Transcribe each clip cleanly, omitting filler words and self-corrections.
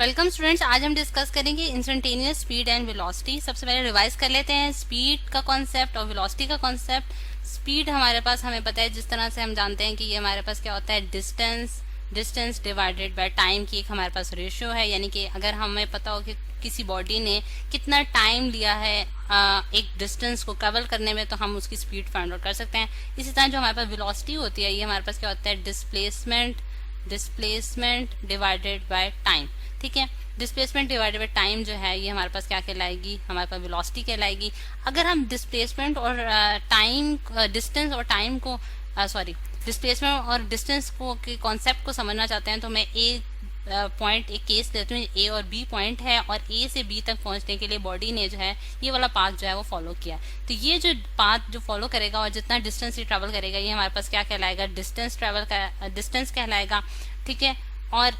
Welcome students, आज हम discuss करेंगे इंस्टेंटेनियस स्पीड एंड वेलोसिटी। सबसे पहले रिवाइज कर लेते हैं स्पीड का कॉन्सेप्ट और वेलोसिटी का कॉन्सेप्ट। स्पीड हमारे पास हमें पता है, जिस तरह से हम जानते हैं कि ये हमारे पास क्या होता है, डिस्टेंस डिवाइडेड बाय टाइम की एक हमारे पास रेशियो है। यानी कि अगर हमें पता हो कि किसी बॉडी ने कितना टाइम लिया है एक डिस्टेंस को कवर करने में, तो हम उसकी स्पीड फाइंड आउट कर सकते हैं। इसी तरह जो हमारे पास वेलोसिटी होती है, ये हमारे पास क्या होता है, डिस्प्लेसमेंट डिवाइडेड बाय टाइम। ठीक है, डिस्प्लेसमेंट डिवाइडेड बाय टाइम जो है ये हमारे पास क्या कहलाएगी, हमारे पास वेलोसिटी कहलाएगी। अगर हम डिस्प्लेसमेंट और टाइम डिस्टेंस और टाइम को डिस्प्लेसमेंट और डिस्टेंस को के कॉन्सेप्ट को समझना चाहते हैं, तो मैं पॉइंट एक केस लेती हूँ। ए और बी पॉइंट है और ए से बी तक पहुंचने के लिए बॉडी ने जो है ये वाला पाथ जो है वो फॉलो किया। तो ये जो पाथ जो फॉलो करेगा और जितना डिस्टेंस ये ट्रेवल करेगा, ये हमारे पास क्या कहलाएगा, डिस्टेंस कहलाएगा। ठीक है, और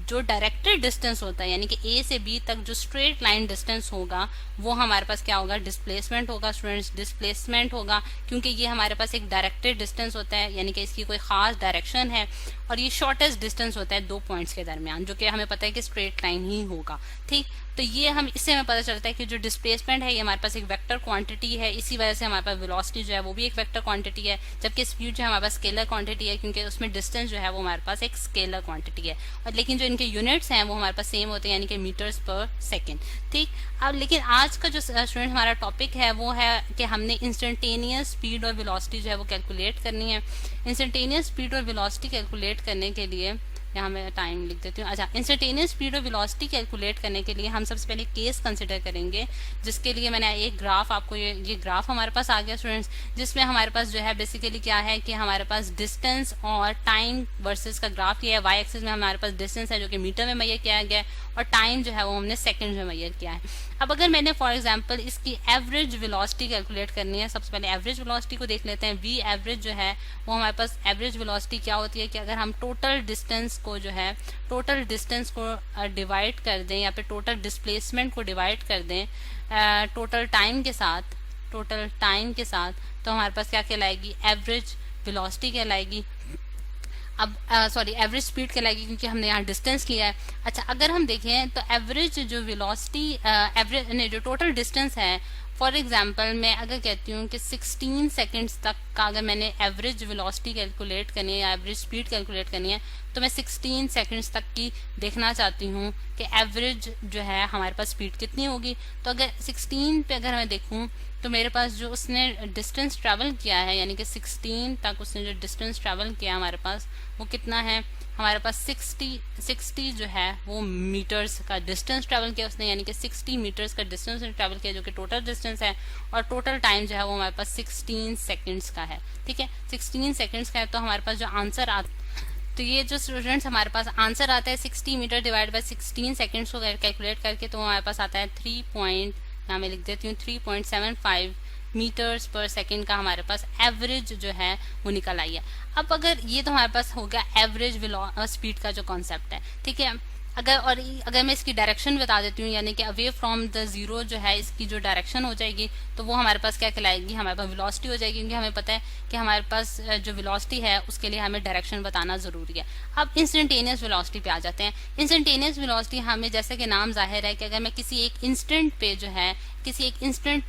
जो डायरेक्टेड डिस्टेंस होता है, यानी कि ए से बी तक जो स्ट्रेट लाइन डिस्टेंस होगा, वो हमारे पास क्या होगा, डिस्प्लेसमेंट होगा। स्टूडेंट्स, डिस्प्लेसमेंट होगा क्योंकि ये हमारे पास एक डायरेक्टेड डिस्टेंस होता है, यानी कि इसकी कोई खास डायरेक्शन है, और ये शॉर्टेस्ट डिस्टेंस होता है दो पॉइंट्स के दरमियान, जो कि हमें पता है कि स्ट्रेट लाइन ही होगा। ठीक, तो ये हम इससे हमें पता चलता है कि जो डिस्प्लेसमेंट है ये हमारे पास एक वेक्टर क्वांटिटी है। इसी वजह से हमारे पास वेलोसिटी जो है वो भी एक वेक्टर क्वांटिटी है, जबकि स्पीड जो है हमारे पास स्केलर क्वांटिटी है, क्योंकि उसमें डिस्टेंस जो है वो हमारे पास एक स्केलर क्वांटिटी है। और लेकिन जो इनके यूनिट्स हैं वो हमारे पास सेम होते हैं, यानी कि मीटर्स पर सेकेंड। ठीक, अब लेकिन आज का जो स्टूडेंट हमारा टॉपिक है वो है कि हमने इंस्टेंटेनियस स्पीड और वेलोसिटी जो है वो कैलकुलेट करनी है। इंस्टेंटेनियस स्पीड और वेलोसिटी कैलकुलेट करने के लिए यहाँ मैं टाइम लिख देती हूँ। अच्छा, इंस्टेंटेनियस स्पीड और वेलोसिटी कैलकुलेट करने के लिए हम सबसे पहले केस कंसिडर करेंगे, जिसके लिए मैंने एक ग्राफ आपको ये ग्राफ हमारे पास आ गया स्टूडेंट्स, जिसमें हमारे पास जो है बेसिकली क्या है कि हमारे पास डिस्टेंस और टाइम वर्सेस का ग्राफ किया है। वाई एक्सिस में हमारे पास डिस्टेंस है जो कि मीटर में मेजर किया गया है, और टाइम जो है वो हमने सेकेंड में मेजर किया है। अब अगर मैंने फॉर एग्जाम्पल इसकी एवरेज वेलोसिटी कैलकुलेट करनी है, सबसे पहले एवरेज वेलोसिटी को देख लेते हैं। वी एवरेज जो है वो हमारे पास एवरेज वेलोसिटी क्या होती है कि अगर हम टोटल डिस्टेंस को डिवाइड कर दें, या फिर टोटल डिस्प्लेसमेंट को डिवाइड कर दें टोटल टाइम के साथ, तो हमारे पास क्या कहलाएगी, एवरेज वेलोसिटी कहलाएगी। अब एवरेज स्पीड कहलाएगी, क्योंकि हमने यहाँ डिस्टेंस लिया है। अच्छा, अगर हम देखें तो एवरेज जो वेलोसिटी जो टोटल डिस्टेंस है, फॉर एग्जांपल मैं अगर कहती हूँ कि 16 सेकंड्स तक का अगर मैंने एवरेज वेलोसिटी कैलकुलेट करनी है या एवरेज स्पीड कैलकुलेट करनी है, तो मैं 16 सेकंड्स तक की देखना चाहती हूँ कि एवरेज जो है हमारे पास स्पीड कितनी होगी। तो अगर 16 पे अगर मैं देखूँ तो मेरे पास जो उसने डिस्टेंस ट्रैवल किया है, यानी कि 16 तक उसने जो डिस्टेंस ट्रैवल किया हमारे पास, वो कितना है, हमारे पास 60 जो है वो मीटर्स का डिस्टेंस ट्रैवल किया उसने, यानी कि 60 मीटर्स का डिस्टेंस ट्रैवल किया, जो कि टोटल डिस्टेंस है। और टोटल टाइम जो है वो हमारे पास 16 सेकंड्स का है। ठीक है, 16 सेकंड्स का है। तो हमारे पास जो आंसर तो ये जो स्टूडेंट्स हमारे पास आंसर आता है 60 मीटर डिवाइड बाय 16 सेकंड्स को कैलकुलेट करके, तो हमारे पास आता है 3 मैं लिख देती हूँ 3.75 मीटर्स पर सेकंड का हमारे पास एवरेज जो है वो निकल आई है। अब अगर ये तो हमारे पास हो गया एवरेज स्पीड का जो कॉन्सेप्ट है। ठीक है, अगर मैं इसकी डायरेक्शन बता देती हूँ, यानी कि अवे फ्रॉम द जीरो जो है इसकी जो डायरेक्शन हो जाएगी, तो वो हमारे पास क्या कहलाएगी, हमारे पास वेलोसिटी हो जाएगी, क्योंकि हमें पता है कि हमारे पास जो वेलोसिटी है उसके लिए हमें डायरेक्शन बताना जरूरी है। अब इंस्टेंटेनियस वेलोसिटी पे आ जाते हैं। इंस्टेंटेनियस वेलोसिटी हमें, जैसे कि नाम जाहिर है कि अगर मैं किसी एक इंस्टेंट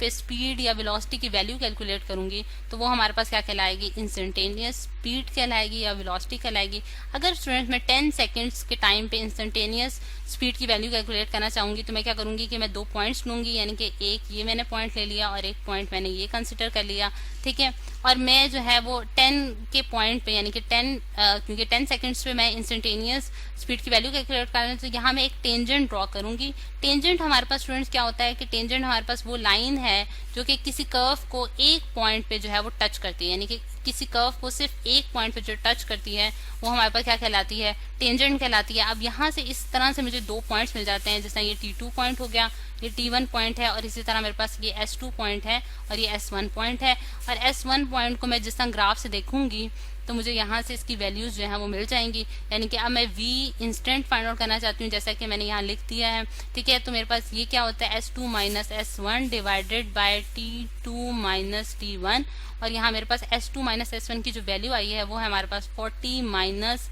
पे स्पीड या वेलोसिटी की वैल्यू कैलकुलेट करूंगी, तो वो हमारे पास क्या कहलाएगी, इंस्टेंटेनियस स्पीड कहलाएगी या वेलोसिटी कहलाएगी। अगर स्टूडेंट मैं 10 सेकंड्स के टाइम पे इंस्टेंटेनियस स्पीड की वैल्यू कैलकुलेट करना चाहूंगी, तो मैं क्या करूंगी कि मैं दो पॉइंट्स लूंगी, यानी कि एक ये मैंने पॉइंट ले लिया और एक पॉइंट मैंने ये कंसिडर कर लिया। ठीक है, और मैं जो है वो 10 के पॉइंट पे, यानी कि 10 क्योंकि 10 सेकंड्स पे मैं इंस्टेंटेनियस स्पीड की वैल्यू कैलकुलेट कर रही हूँ, तो यहाँ मैं एक टेंजेंट ड्रॉ करूंगी। टेंजेंट हमारे पास स्टूडेंट्स क्या होता है कि टेंजेंट हमारे पास वो लाइन है जो कि किसी कर्व को एक पॉइंट पे जो है वो टच करती है, यानी कि किसी कर्व को सिर्फ एक पॉइंट पे जो टच करती है वो हमारे पास क्या कहलाती है, टेंजेंट कहलाती है। अब यहाँ से इस तरह से मुझे दो पॉइंट्स मिल जाते हैं, जैसे ये T2 पॉइंट हो गया, ये T1 पॉइंट है, और इसी तरह मेरे पास ये S2 पॉइंट है और ये S1 पॉइंट है। और S1 पॉइंट को मैं जिस तरह ग्राफ से देखूंगी तो मुझे यहाँ से इसकी वैल्यूज जो है वो मिल जाएंगी, यानी कि अब मैं V इंस्टेंट फाइंड आउट करना चाहती हूँ, जैसा कि मैंने यहाँ लिख दिया है। ठीक है, तो मेरे पास ये क्या होता है, S2 minus S1 divided by T2 minus T1, और यहाँ मेरे पास S2 माइनस S1 की जो वैल्यू आई है वो है हमारे पास 40 माइनस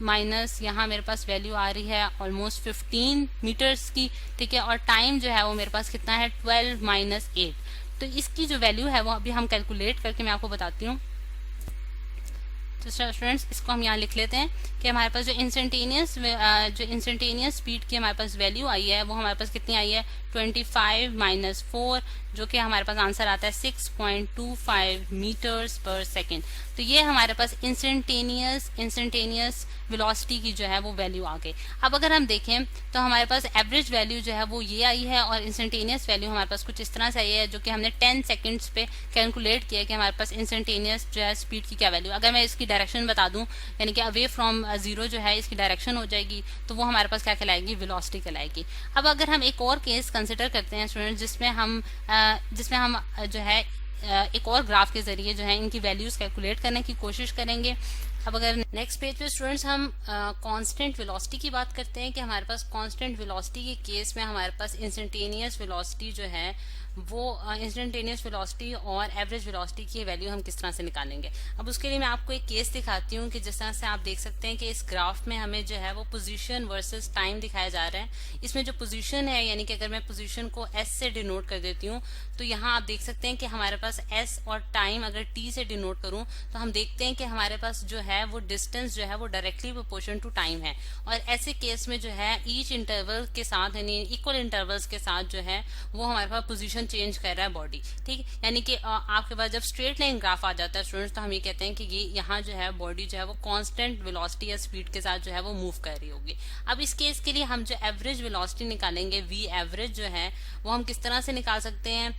माइनस यहाँ मेरे पास वैल्यू आ रही है ऑलमोस्ट 15 मीटर्स की, ठीक है, और टाइम जो है वो मेरे पास कितना है 12 माइनस 8। तो इसकी जो वैल्यू है वो अभी हम कैलकुलेट करके मैं आपको बताती हूँ। तो स्टूडेंट्स इसको हम यहाँ लिख लेते हैं कि हमारे पास जो इंस्टेंटेनियस स्पीड की हमारे पास वैल्यू आई है वो हमारे पास कितनी आई है 25 माइनस 4, जो कि हमारे पास आंसर आता है 6.25 मीटर्स पर सेकेंड। तो ये हमारे पास इंस्टेंटेनियस वेलोसिटी की जो है वो वैल्यू आ गई। अब अगर हम देखें तो हमारे पास एवरेज वैल्यू जो है वो ये आई है और इंस्टेंटेनियस वैल्यू हमारे पास कुछ इस तरह से आई है, जो कि हमने 10 सेकंड्स पे कैलकुलेट किया कि हमारे पास इंस्टेंटेनियस जो है स्पीड की क्या वैल्यू। अगर मैं इसकी डायरेक्शन बता दूं, यानी कि अवे फ्रॉम जीरो जो है इसकी डायरेक्शन हो जाएगी, तो वो हमारे पास क्या कहलाएगी, वेलोसिटी कहलाएगी। अब अगर हम एक और केस कंसिडर करते हैं स्टूडेंट, जिसमें हम जो है एक और ग्राफ के जरिए जो है इनकी वैल्यूज कैलकुलेट करने की कोशिश करेंगे। अब अगर नेक्स्ट पेज पे स्टूडेंट्स हम कांस्टेंट वेलोसिटी की बात करते हैं कि हमारे पास कांस्टेंट वेलोसिटी के केस में हमारे पास इंस्टेंटेनियस वेलोसिटी जो है वो इंस्टेंटेनियस वेलोसिटी और एवरेज वेलोसिटी की वैल्यू हम किस तरह से निकालेंगे। अब उसके लिए मैं आपको एक केस दिखाती हूँ कि जिस तरह से आप देख सकते हैं कि इस ग्राफ में हमें जो है वो पोजीशन वर्सेस टाइम दिखाया जा रहा है। इसमें जो पोजीशन है, यानी कि अगर मैं पोजीशन को एस से डिनोट कर देती हूँ तो यहाँ आप देख सकते हैं कि हमारे पास एस और टाइम अगर टी से डिनोट करूँ तो हम देखते हैं कि हमारे पास जो है वो डिस्टेंस जो है वो डायरेक्टली प्रोपोर्शन टू टाइम है। और ऐसे केस में जो है ईच इंटरवल के साथ यानी इक्वल इंटरवल्स के साथ जो है वो हमारे पास पोजीशन चेंज कर रहा है बॉडी, ठीक। यानी कि आपके पास जब स्ट्रेट लाइन ग्राफ आ जाता है स्टूडेंट्स तो हम ये कहते हैं कि ये यहाँ जो है बॉडी जो है वो कांस्टेंट वेलोसिटी या स्पीड के साथ जो है वो मूव कर रही होगी। अब इस केस के लिए हम जो एवरेज वेलोसिटी निकालेंगे, वी एवरेज जो है वो हम किस तरह से निकाल सकते हैं।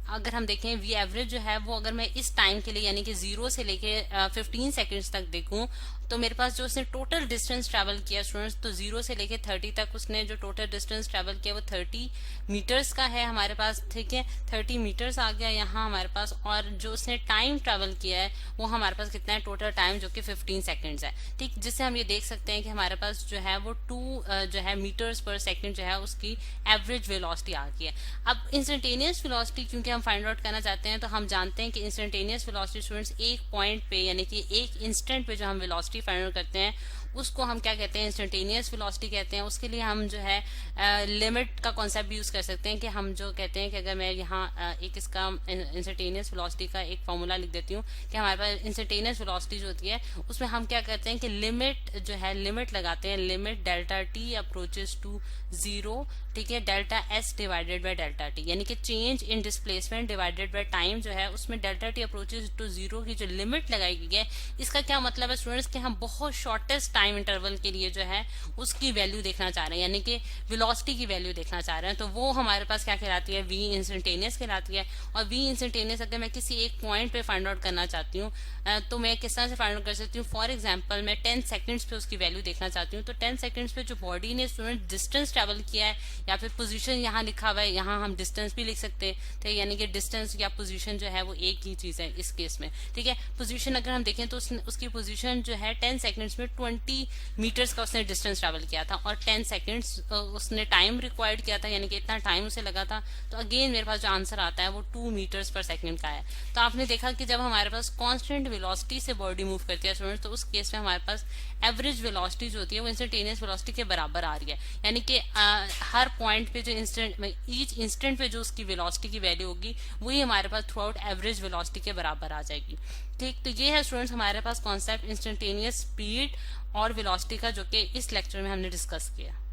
अगर हम देखें वी एवरेज जो है वो अगर मैं इस टाइम के लिए यानी कि 0 से लेके 15 सेकेंड्स तक देखूं तो मेरे पास जो उसने टोटल डिस्टेंस ट्रैवल किया स्टूडेंट्स, तो 0 से लेके 30 तक उसने जो टोटल डिस्टेंस ट्रैवल किया वो 30 मीटर्स का है हमारे पास, ठीक है। 30 मीटर्स आ गया यहाँ हमारे पास। और जो उसने टाइम ट्रैवल किया है वो हमारे पास कितना है, टोटल टाइम जो कि 15 सेकेंड्स है, ठीक। जिससे हम ये देख सकते हैं कि हमारे पास जो है वो 2 जो है मीटर्स पर सेकेंड जो है उसकी एवरेज वेलोसिटी आ गई है। अब इंस्टेंटेनियस वेलोसिटी क्योंकि हम फाइंड आउट करना चाहते हैं तो हम जानते हैं कि इंस्टेंटेनियस वेलोसिटी स्टूडेंट्स एक पॉइंट पे यानी कि एक इंस्टेंट पे जो हम वेलोसिटी फाइंड आउट करते हैं उसको हम क्या कहते हैं, इंस्टेंटेनियस वेलोसिटी कहते हैं। उसके लिए हम जो है लिमिट का कॉन्सेप्ट यूज कर सकते हैं कि हम जो कहते हैं कि अगर मैं यहाँ एक इसका इंस्टेंटेनियस वेलोसिटी का एक फॉर्मूला लिख देती हूँ कि हमारे पास इंस्टेंटेनियस वेलोसिटी जो होती है उसमें हम क्या करते हैं कि लिमिट जो है लिमिट लगाते हैं, limit delta T approaches to 0, ठीक है, delta S divided by delta T, यानी कि change in displacement divided by time जो है उसमें डेल्टा टी अप्रोचेस टू 0 की जो लिमिट लगाई गई है इसका क्या मतलब है स्टूडेंट्स कि हम बहुत शॉर्टेस्ट टाइम इंटरवल के लिए जो है उसकी वैल्यू देखना चाह रहे हैं, यानी कि वेलोसिटी की वैल्यू देखना चाह रहे हैं। तो वो हमारे पास क्या कहलाती है, वी इंस्टेंटेनियस कहलाती है। और वी इंस्टेंटेनियस अगर मैं किसी एक पॉइंट पे फाइंड आउट करना चाहती हूँ तो मैं किस तरह से फाइंड आउट कर सकती हूँ। फॉर एग्जाम्पल मैं 10 सेकंड्स पे उसकी वैल्यू देखना चाहती हूँ तो 10 सेकंड्स पे जो बॉडी ने स्टूडेंट डिस्टेंस ट्रेवल किया है या फिर पोजीशन यहाँ लिखा हुआ है, यहाँ हम डिस्टेंस भी लिख सकते हैं, तो यानी कि डिस्टेंस या पोजीशन जो है वो एक ही चीज है इस केस में, ठीक है। पोजीशन अगर हम देखें तो उसकी पोजीशन जो है 10 सेकंड्स में 20 मीटर्स का उसने डिस्टेंस ट्रेवल किया था और 10 सेकंड्स उसने टाइम रिक्वायर्ड किया था, यानी कि इतना टाइम उसे लगा था। तो अगेन मेरे पास जो आंसर आता है वो 2 मीटर्स पर सेकंड का है। तो आपने देखा कि जब हमारे पास कांस्टेंट वेलोसिटी से बॉडी मूव करती है स्टूडेंट्स तो उस केस में हमारे पास एवरेज वेलोसिटी जो होती है वो इंस्टेंटेनियस वेलोसिटी के बराबर आ रही है, यानी कि हर पॉइंट पे जो ईच इंस्टेंट पे जो उसकी वेलोसिटी की वैल्यू होगी वही हमारे pass through out average velocity के बराबर आ जाएगी, ठीक। तो ये है स्टूडेंट्स हमारे पास कॉन्सेप्ट इंस्टेंटेनियस स्पीड और वेलोसिटी का जो कि इस लेक्चर में हमने डिस्कस किया।